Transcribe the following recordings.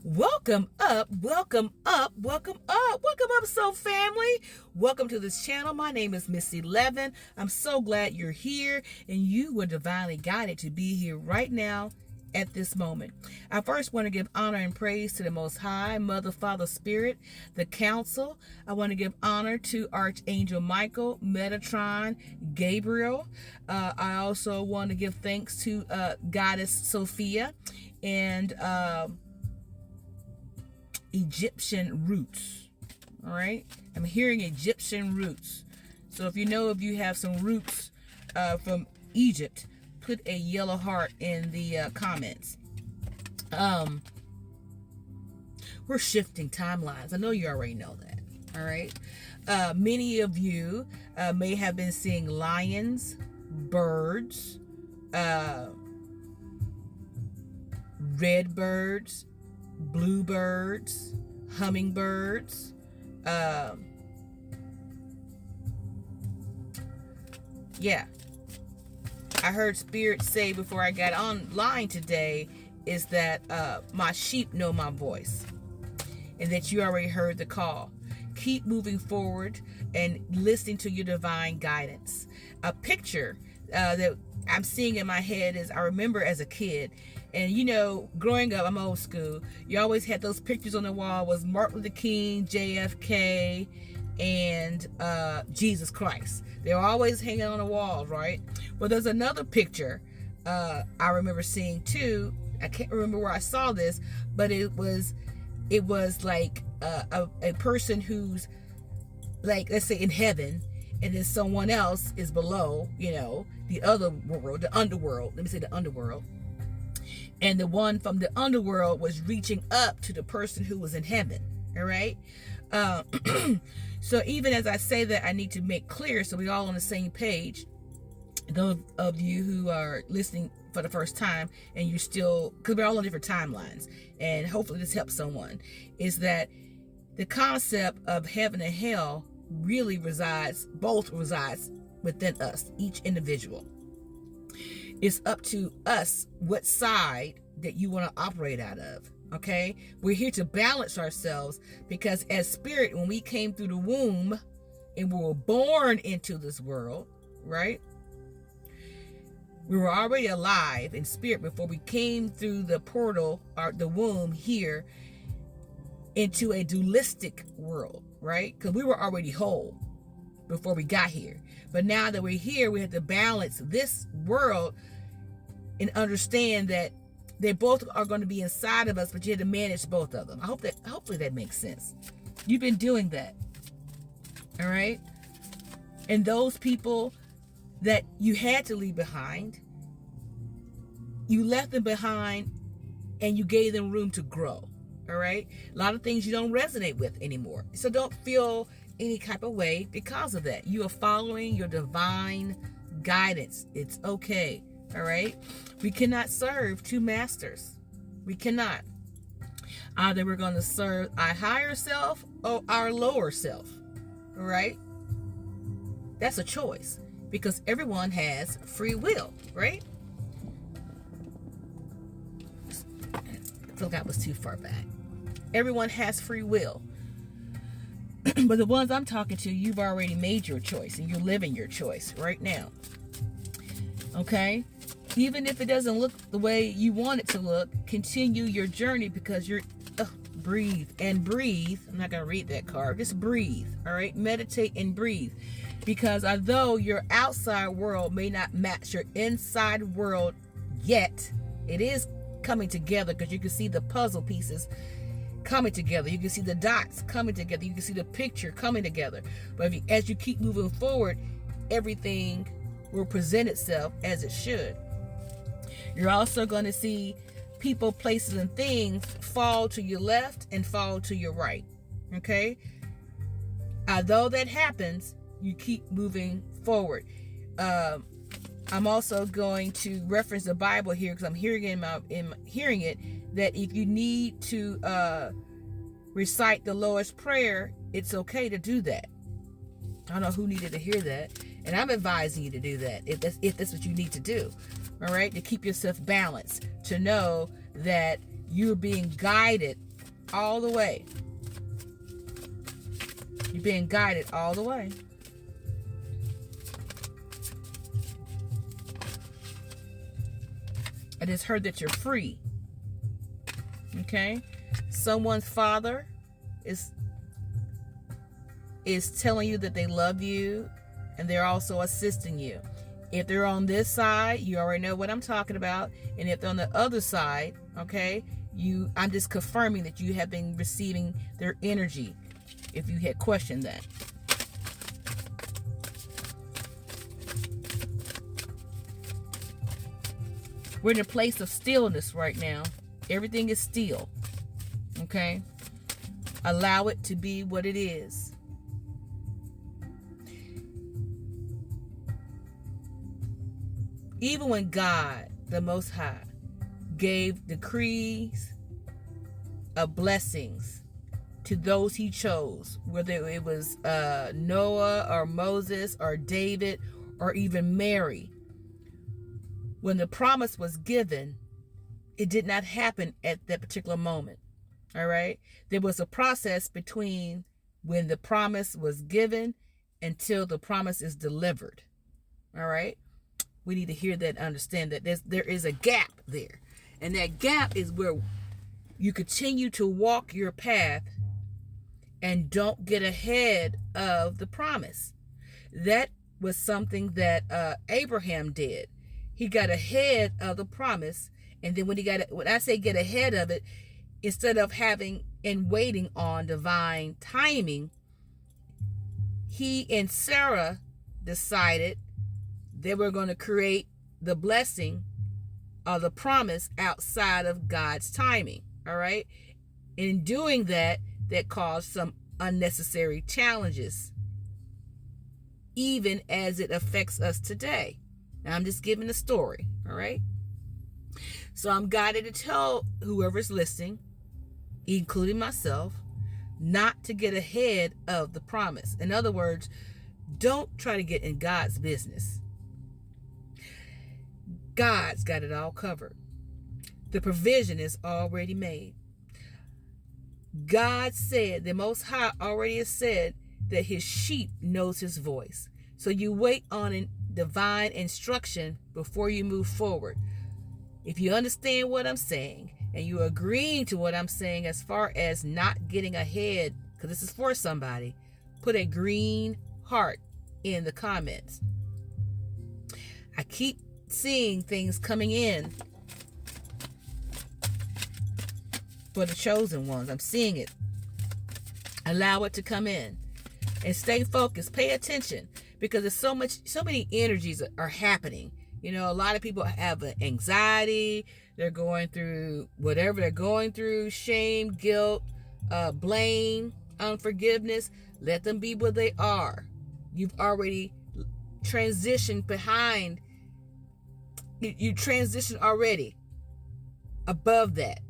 Welcome up, welcome up, welcome up, welcome up, Soul Family. Welcome to this channel. My name is Missy Levin. I'm so glad you're here and you were divinely guided to be here right now at this moment. I first want to give honor and praise to the Most High, Mother, Father, Spirit, the Council. I want to give honor to Archangel Michael, Metatron, Gabriel. I also want to give thanks to Goddess Sophia and Egyptian roots. All right, I'm hearing Egyptian roots. So if you have some roots from Egypt, put a yellow heart in the comments. We're shifting timelines. I know you already know that. All right. Many of you may have been seeing lions, birds, red birds, bluebirds, hummingbirds, yeah. I heard Spirit say before I got online today is that my sheep know my voice and that you already heard the call. Keep moving forward and listening to your divine guidance. A picture that I'm seeing in my head is I remember as a kid, and growing up, I'm old school. You always had those pictures on the wall was Martin Luther King, JFK, and Jesus Christ. They were always hanging on the walls, right? Well, there's another picture I remember seeing too. I can't remember where I saw this, but it was like a person who's like, let's say in heaven, and then someone else is below, the other world, the underworld. Let me say the underworld. And the one from the underworld was reaching up to the person who was in heaven. All right. So even as I say that, I need to make clear so we're all on the same page. Those of you who are listening for the first time and you're still, because we're all on different timelines, and hopefully this helps someone, is that the concept of heaven and hell really both resides within us, each individual. It's up to us what side that you want to operate out of. Okay, we're here to balance ourselves because as spirit, when we came through the womb and we were born into this world, right? We were already alive in spirit before we came through the portal or the womb here into a dualistic world, right? Because we were already whole before we got here. But now that we're here, we have to balance this world and understand that they both are going to be inside of us, but you have to manage both of them. Hopefully that makes sense. You've been doing that. All right. And those people that you had to leave behind, you left them behind and you gave them room to grow. All right. A lot of things you don't resonate with anymore. So don't feel any type of way because of that. You are following your divine guidance. It's okay. All right. We cannot serve two masters. We cannot. Either we're going to serve our higher self or our lower self. All right. That's a choice because everyone has free will, right? I thought that was too far back. Everyone has free will. But the ones I'm talking to, you've already made your choice and you're living your choice right now. Okay? Even if it doesn't look the way you want it to look, continue your journey because you're, breathe and breathe. I'm not going to read that card. Just breathe. All right? Meditate and breathe. Because although your outside world may not match your inside world yet, it is coming together because you can see the puzzle pieces coming together. You can see the dots coming together. You can see the picture coming together. But as you keep moving forward, everything will present itself as it should. You're also going to see people, places, and things fall to your left and fall to your right. Okay? Although that happens, you keep moving forward. I'm also going to reference the Bible here because I'm hearing it that if you need to recite the Lord's Prayer, it's okay to do that. I don't know who needed to hear that, and I'm advising you to do that if that's what you need to do. All right, to keep yourself balanced, to know that you're being guided all the way. You're being guided all the way. I just heard that you're free. Okay? Someone's father is telling you that they love you, and they're also assisting you. If they're on this side, you already know what I'm talking about. And if they're on the other side, okay, I'm just confirming that you have been receiving their energy, if you had questioned that. We're in a place of stillness right now. Everything is still. Okay? Allow it to be what it is. Even when God, the Most High, gave decrees of blessings to those he chose, whether it was Noah or Moses or David or even Mary, when the promise was given, it did not happen at that particular moment. All right? There was a process between when the promise was given until the promise is delivered. All right? We need to hear that and understand that there is a gap there. And that gap is where you continue to walk your path and don't get ahead of the promise. That was something that Abraham did. He got ahead of the promise. And then when I say get ahead of it, instead of having and waiting on divine timing, he and Sarah decided they were going to create the blessing or the promise outside of God's timing. All right. In doing that, that caused some unnecessary challenges, even as it affects us today. Now, I'm just giving a story. All right. So I'm guided to tell whoever's listening, including myself, not to get ahead of the promise. In other words, don't try to get in God's business. God's got it all covered. The provision is already made. God said, the Most High already has said that his sheep knows his voice. So you wait on divine instruction before you move forward. If you understand what I'm saying and you're agreeing to what I'm saying as far as not getting ahead, because this is for somebody, put a green heart in the comments. I keep seeing things coming in for the chosen ones. I'm seeing it. Allow it to come in and stay focused. Pay attention, because there's so many energies are happening. You know, a lot of people have anxiety. They're going through whatever they're going through, shame, guilt, blame, unforgiveness. Let them be where they are. You've already transitioned behind. You transitioned already above that.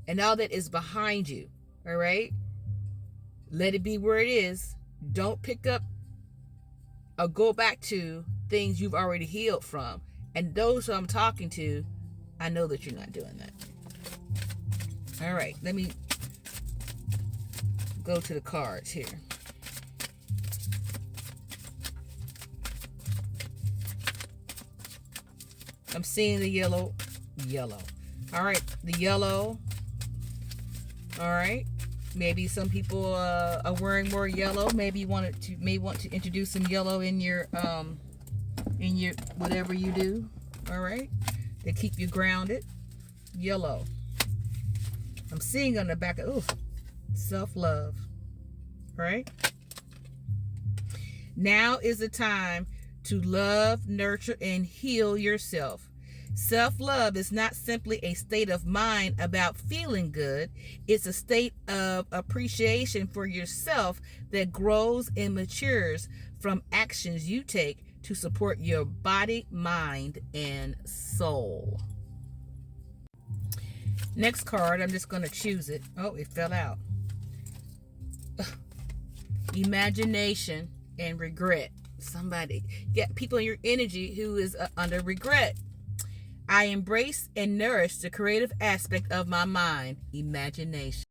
And all that is behind you. All right? Let it be where it is. Don't pick up or go back to things you've already healed from. And those who I'm talking to, I know that you're not doing that. All right, let me go to the cards here. I'm seeing the yellow. All right, the yellow. All right. Maybe some people are wearing more yellow. Maybe you may want to introduce some yellow in your whatever you do. All right, to keep you grounded. Yellow. I'm seeing on the back of self-love. Right. Now is the time to love, nurture, and heal yourself. Self-love is not simply a state of mind about feeling good. It's a state of appreciation for yourself that grows and matures from actions you take to support your body, mind, and soul. Next card, I'm just going to choose it. Oh, it fell out. Imagination and regret. Somebody, get people in your energy who is under regret. I embrace and nourish the creative aspect of my mind, imagination.